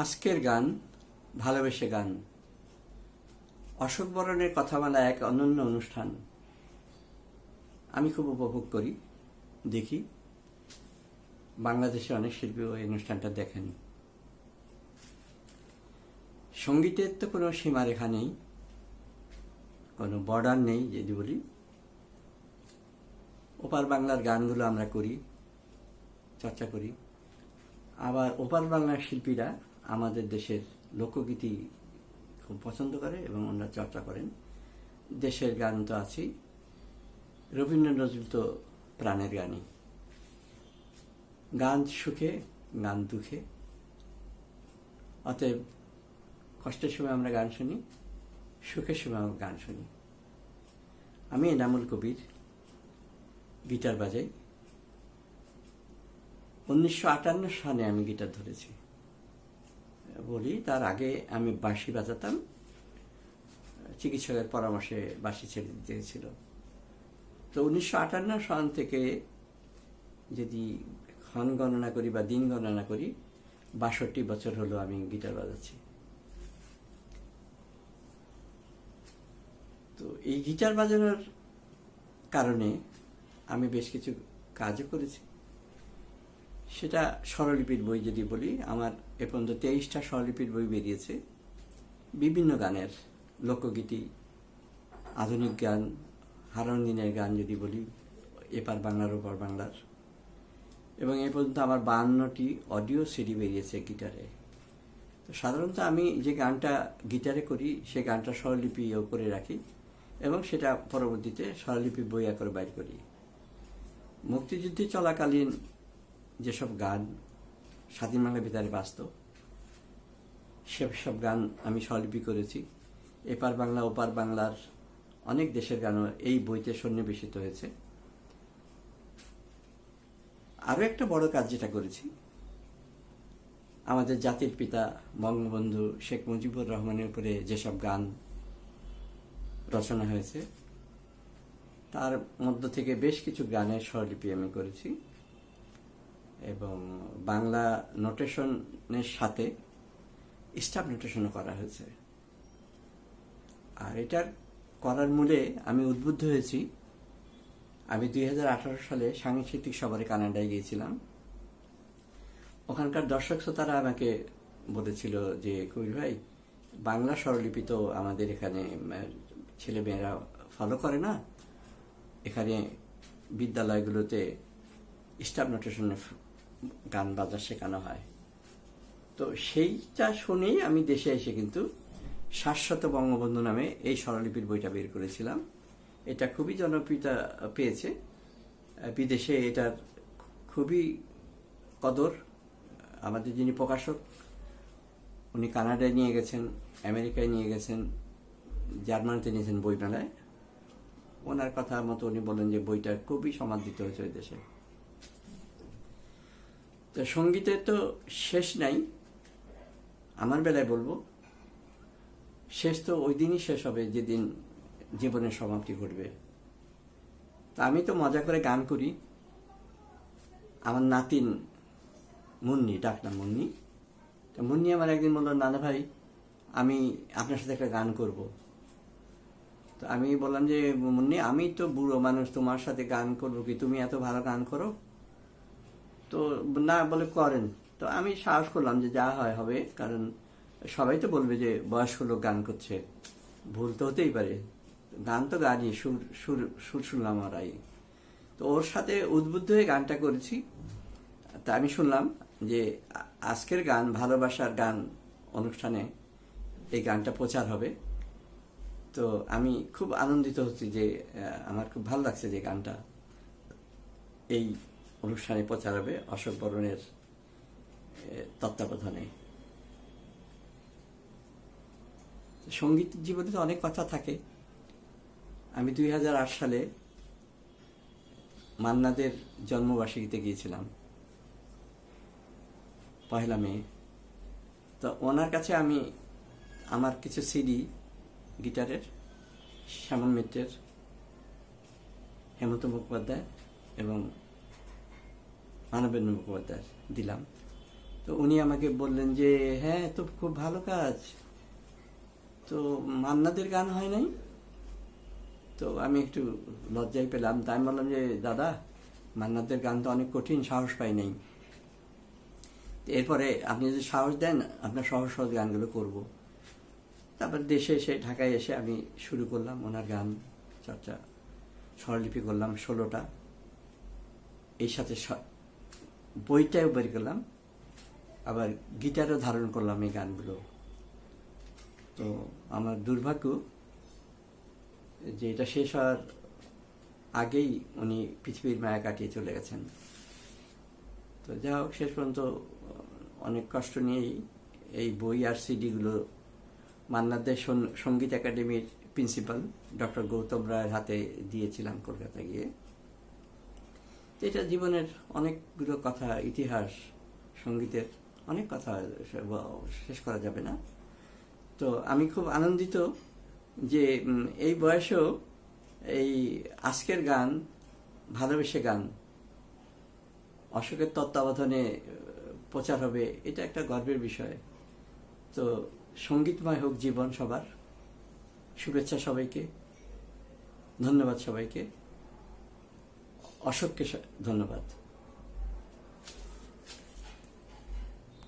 আজকের গান ভালোবেসে গান। অশোক বরণের কথামালা এক অনন্য অনুষ্ঠান। আমি খুব উপভোগ করি, দেখি। বাংলাদেশে অনেক শিল্পীও এই অনুষ্ঠানটা দেখেন। সঙ্গীতের তো কোনো সীমারেখা নেই, কোনো বর্ডার নেই যদি বলি। ওপার বাংলার গানগুলো আমরা করি, চর্চা করি। আবার ওপার বাংলার শিল্পীরা আমাদের দেশের লোকগীতি খুব পছন্দ করে এবং ওনারা চর্চা করেন। দেশের গান তো আছেই, রবীন্দ্র নজরুল তো প্রাণের গানই। গান সুখে, গান দুঃখে। অতএব কষ্টের সময় আমরা গান শুনি, সুখের সময় আমরা গান শুনি। আমি এনামুল কবির, গিটার বাজাই। 1958 সালে আমি গিটার ধরেছি বলি। তার আগে আমি বাঁশি বাজাতাম, চিকিৎসকের পরামর্শে বাঁশি ছেড়ে দিতে হয়েছিল। তো 1958 সাল থেকে যদি ক্ষণ গণনা করি বা দিন গণনা করি, 62 বছর হলো আমি গিটার বাজাচ্ছি। তো এই গিটার বাজানোর কারণে আমি বেশ কিছু কাজও করেছি। সেটা স্বরলিপির বই যদি বলি, আমার এ পর্যন্ত 23টা স্বরলিপির বই বেরিয়েছে। বিভিন্ন গানের, লোকগীতি, আধুনিক গান, হারানো দিনের গান যদি বলি, এপার বাংলার ওপার বাংলার। এবং এ পর্যন্ত আমার 52টি অডিও সিডি বেরিয়েছে গিটারে। তো সাধারণত আমি যে গানটা গিটারে করি, সে গানটা স্বরলিপিও করে রাখি এবং সেটা পরবর্তীতে স্বরলিপি বই আকারে বাইর করি। মুক্তিযুদ্ধে চলাকালীন যেসব গান স্বাধীন বাংলার ভিতরে বাঁচত, সেসব গান আমি স্বরলিপি করেছি। এপার বাংলা ওপার বাংলার অনেক দেশের গানও এই বইতে সন্নিবেশিত হয়েছে। আরও একটা বড় কাজ যেটা করেছি, আমাদের জাতির পিতা বঙ্গবন্ধু শেখ মুজিবুর রহমানের উপরে যেসব গান রচনা হয়েছে, তার মধ্য থেকে বেশ কিছু গানের স্বরলিপি আমি করেছি এবং বাংলা নোটেশনের সাথে স্টাফ নোটেশনও করা হয়েছে। আর এটার করার মূলে আমি উদ্বুদ্ধ হয়েছি। আমি 2018 সালে সাংস্কৃতিক সফরে কানাডায় গিয়েছিলাম। ওখানকার দর্শক শ্রোতারা আমাকে বলেছিল যে, কবির ভাই, বাংলা স্বরলিপি তো আমাদের এখানে ছেলেমেয়েরা ফলো করে না, এখানে বিদ্যালয়গুলোতে স্টাফ নোটেশনে গান বাজনা শেখানো হয়। তো সেইটা শুনেই আমি দেশে এসে কিন্তু শাশ্বত বঙ্গবন্ধু নামে এই স্বরলিপির বইটা বের করেছিলাম। এটা খুবই জনপ্রিয়তা পেয়েছে বিদেশে। এটার খুবই কদর। আমাদের যিনি প্রকাশক, উনি কানাডায় নিয়ে গেছেন, আমেরিকায় নিয়ে গেছেন, জার্মানিতে নিয়েছেন বই মেলায়। ওনার কথা মতো উনি বলেন যে বইটা খুবই সমাদৃত হয়েছে ওই দেশে। তো সঙ্গীতের তো শেষ নাই। আমার বেলায় বলবো, শেষ তো ওই দিনই শেষ হবে যেদিন জীবনের সমাপ্তি ঘটবে। তা আমি তো মজা করে গান করি। আমার নাতিন মুন্নি, ডাকনাম মুন্নি, তো মুন্নি আমার একদিন বলল, নানা ভাই, আমি আপনার সাথে একটা গান করব। তো আমি বললাম যে, মুন্নি, আমি তো বুড়ো মানুষ, তোমার সাথে গান করবো কি? তুমি এত ভালো গান করো। তো না, বলে করেন। তো আমি সাহস করলাম যে যা হয় হবে, কারণ সবাই তো বলবে যে বয়স্ক লোক গান করছে, ভুল তো হতেই পারে। গান তো গানই, সুর শুনলাম ওরাই। তো ওর সাথে উদ্বুদ্ধ হয়ে গানটা করেছি। তা আমি শুনলাম যে আজকের গান, ভালোবাসার গান অনুষ্ঠানে এই গানটা প্রচার হবে। তো আমি খুব আনন্দিত হচ্ছি যে আমার খুব ভালো লাগছে যে গানটা এই অনুষ্ঠানে প্রচার হবে অশোক বরণের তত্ত্বাবধানে। সঙ্গীত জীবনে তো অনেক কথা থাকে। আমি 2008 সালে মান্নাদের জন্মবার্ষিকীতে গিয়েছিলাম, 1 মে। তো ওনার কাছে আমি আমার কিছু সিডি গিটারের, শ্যামল মিত্রের, হেমন্ত মুখোপাধ্যায় এবং মানবেন্দ্র মুখোপাধ্যায় দিলাম। তো উনি আমাকে বললেন যে হ্যাঁ, তো খুব ভালো কাজ, তো মান্নাদের গান হয় নাই? তো আমি একটু লজ্জায় পেলাম, তাই আমি বললাম যে দাদা, মান্নাদের গান তো অনেক কঠিন, সাহস পাই নাই। এরপরে আপনি যদি সাহস দেন, আপনার সহজ সহজ গানগুলো করব। তারপর দেশে এসে, ঢাকায় এসে আমি শুরু করলাম ওনার গান চর্চা, স্বরলিপি করলাম 16টা, এই সাথে বইটাও বের করলাম, আবার গিটারও ধারণ করলাম এই গানগুলো। তো আমার দুর্ভাগ্য যে এটা শেষ হওয়ার আগেই উনি পৃথিবীর মায়া কাটিয়ে চলে গেছেন। তো যা হোক, শেষ পর্যন্ত অনেক কষ্ট নিয়েই এই বই আর সিডিগুলো মান্নাদের সঙ্গীত একাডেমির প্রিন্সিপাল ডক্টর গৌতম রায়ের হাতে দিয়েছিলাম কলকাতা গিয়ে। এটা জীবনের অনেকগুলো কথা, ইতিহাস, সঙ্গীতের অনেক কথা শেষ করা যাবে না। তো আমি খুব আনন্দিত যে এই বয়সেও এই আজকের গান, ভালোবেসে গান, অশোকের তত্ত্বাবধানে প্রচার হবে, এটা একটা গর্বের বিষয়। তো সঙ্গীতময় হোক জীবন সবার। শুভেচ্ছা সবাইকে, ধন্যবাদ সবাইকে, অশোককে ধন্যবাদ।